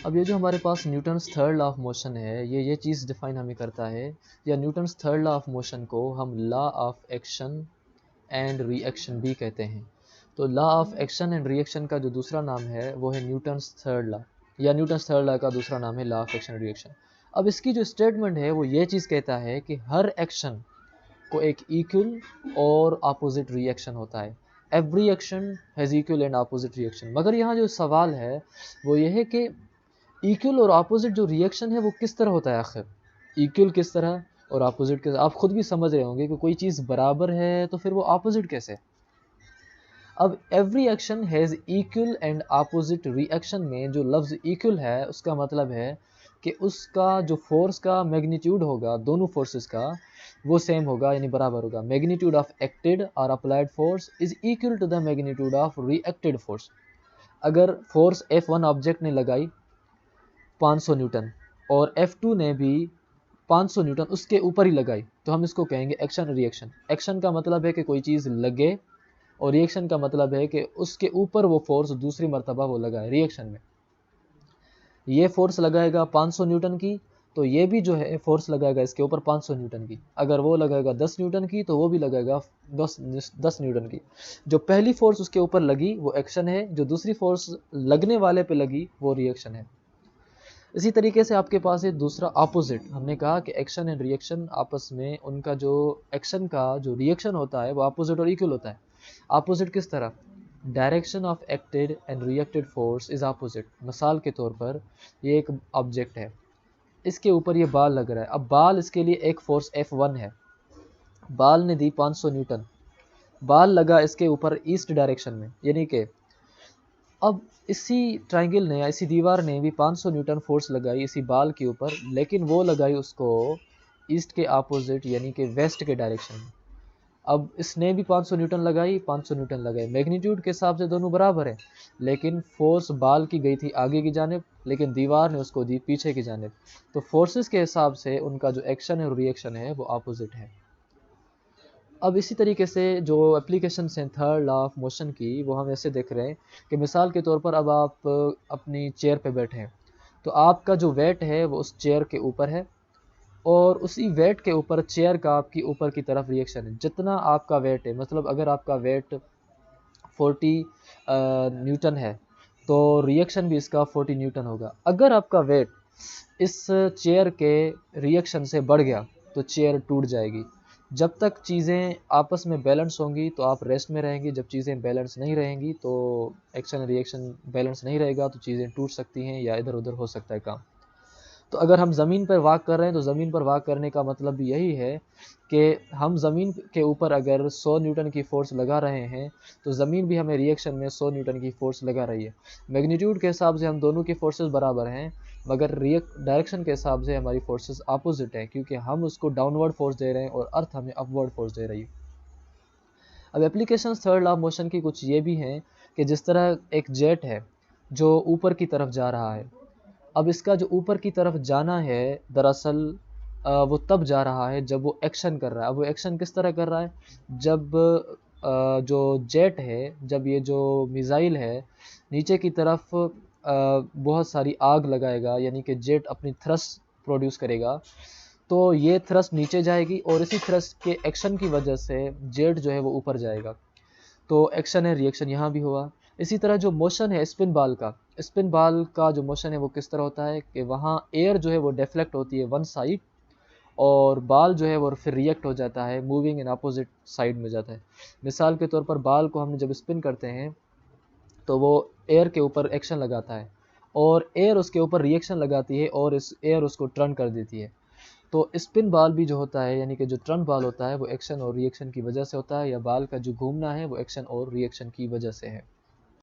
अब ये जो हमारे पास Newton's third law of motion है, ये चीज़ डिफाइन हमें करता है, या Newton's third law of motion को हम law of action and reaction भी कहते हैं। तो law of action and reaction का जो दूसरा नाम है वो है न्यूटन्स थर्ड लॉ, या न्यूटन्स थर्ड लॉ का दूसरा नाम है law of action and reaction. अब इसकी जो स्टेटमेंट है वो ये चीज़ कहता है कि हर एक्शन को एक इक्वल और अपोजिट रिएक्शन होता है। Every action has equal and opposite reaction. मगर यहाँ जो सवाल है वो ये है कि इक्वल और अपोजिट जो रिएक्शन है वो किस तरह होता है आखिर, इक्वल किस तरह और अपोजिट किस। आप खुद भी समझ रहे होंगे कि कोई चीज़ बराबर है तो फिर वो अपोजिट कैसे। अब every action has equal and opposite reaction में जो लफ्ज़ इक्वल है उसका मतलब है कि उसका जो फोर्स का मैग्नीट्यूड होगा दोनों फोर्सेस का वो सेम होगा, यानी बराबर होगा। मैग्नीट्यूड ऑफ एक्टेड और applied force is equal to the magnitude of reacted force. अगर फोर्स F1 ऑब्जेक्ट ने लगाई 500 न्यूटन और F2 ने भी 500 न्यूटन उसके ऊपर ही लगाई, तो हम इसको कहेंगे एक्शन रिएक्शन। एक्शन का मतलब है कि कोई चीज़ लगे, और रिएक्शन का मतलब है कि उसके ऊपर वो फोर्स दूसरी मर्तबा वो लगाए। रिएक्शन में ये फोर्स लगाएगा 500 न्यूटन की, तो ये भी जो है फोर्स लगाएगा इसके ऊपर 500 न्यूटन की। अगर वो लगाएगा 10 न्यूटन की तो वो भी लगाएगा 10 न्यूटन की। जो पहली फोर्स उसके ऊपर लगी वो एक्शन है, जो दूसरी फोर्स लगने वाले पे लगी वो रिएक्शन है। इसी तरीके से आपके पास है दूसरा अपोजिट। हमने कहा कि एक्शन एंड रिएक्शन आपस में उनका जो एक्शन का जो रिएक्शन होता है वो अपोजिट और इक्वल होता है। अपोजिट किस तरह, direction of acted and reacted force is opposite. मिसाल के तौर पर ये एक ऑब्जेक्ट है, इसके ऊपर ये बाल लग रहा है। अब बाल इसके लिए एक फोर्स F1 है, बाल ने दी 500 न्यूटन, बाल लगा इसके ऊपर ईस्ट डायरेक्शन में, यानी कि अब इसी ट्रायंगल ने या इसी दीवार ने भी 500 न्यूटन फोर्स लगाई इसी बाल के ऊपर, लेकिन वो लगाई उसको ईस्ट के अपोजिट यानी कि वेस्ट के डायरेक्शन में। अब इसने भी 500 न्यूटन लगाई, 500 न्यूटन लगाई, मैग्नीट्यूड के हिसाब से दोनों बराबर है, लेकिन फोर्स बाल की गई थी आगे की जानिब, लेकिन दीवार ने उसको दी पीछे की जानिब। तो फोर्सेस के हिसाब से उनका जो एक्शन है और रिएक्शन है वो अपोजिट है। अब इसी तरीके से जो एप्लीकेशन हैं थर्ड लॉ ऑफ मोशन की, वो हम ऐसे देख रहे हैं कि मिसाल के तौर पर अब आप अपनी चेयर पे बैठे हैं, तो आपका जो वेट है वो उस चेयर के ऊपर है, और उसी वेट के ऊपर चेयर का आपकी ऊपर की तरफ रिएक्शन है। जितना आपका वेट है, मतलब अगर आपका वेट 40 न्यूटन है तो रिएक्शन भी इसका 40 न्यूटन होगा। अगर आपका वेट इस चेयर के रिएक्शन से बढ़ गया तो चेयर टूट जाएगी। जब तक चीज़ें आपस में बैलेंस होंगी तो आप रेस्ट में रहेंगी, जब चीज़ें बैलेंस नहीं रहेंगी तो एक्शन रिएक्शन बैलेंस नहीं रहेगा तो चीज़ें टूट सकती हैं या इधर उधर हो सकता है काम। तो अगर हम ज़मीन पर वॉक कर रहे हैं तो ज़मीन पर वॉक करने का मतलब भी यही है कि हम ज़मीन के ऊपर अगर 100 न्यूटन की फ़ोर्स लगा रहे हैं तो ज़मीन भी हमें रिएक्शन में 100 न्यूटन की फ़ोर्स लगा रही है। मैग्नीट्यूड के हिसाब से हम दोनों की फोर्सेस बराबर हैं, मगर डायरेक्शन के हिसाब से हमारी फोर्सेस अपोजिट हैं, क्योंकि हम उसको डाउनवर्ड फोर्स दे रहे हैं और अर्थ हमें अपवर्ड फोर्स दे रही है। अब application third law of motion की कुछ ये भी हैं कि जिस तरह एक जेट है जो ऊपर की तरफ जा रहा है, अब इसका जो ऊपर की तरफ जाना है दरअसल वो तब जा रहा है जब वो एक्शन कर रहा है। अब वो एक्शन किस तरह कर रहा है, जब जो जेट है, जब ये जो मिसाइल है नीचे की तरफ बहुत सारी आग लगाएगा, यानी कि जेट अपनी थ्रस्ट प्रोड्यूस करेगा, तो ये थ्रस्ट नीचे जाएगी और इसी थ्रस्ट के एक्शन की वजह से जेट जो है वो ऊपर जाएगा। तो एक्शन है रिएक्शन यहाँ भी हुआ। इसी तरह जो मोशन है स्पिन बाल का, स्पिन बाल का जो मोशन है वो किस तरह होता है कि वहाँ एयर जो है वो डिफ्लेक्ट होती है वन साइड, और बाल जो है वो फिर रिएक्ट हो जाता है, मूविंग इन अपोजिट साइड में जाता है। मिसाल के तौर पर बाल को हमने जब स्पिन करते हैं तो वो एयर के ऊपर एक्शन लगाता है और एयर उसके ऊपर रिएक्शन लगाती है और इस एयर उसको टर्न कर देती है। तो स्पिन बाल भी जो होता है, यानी कि जो टर्न बाल होता है वो एक्शन और रिएक्शन की वजह से होता है, या बाल का जो घूमना है वो एक्शन और रिएक्शन की वजह से है।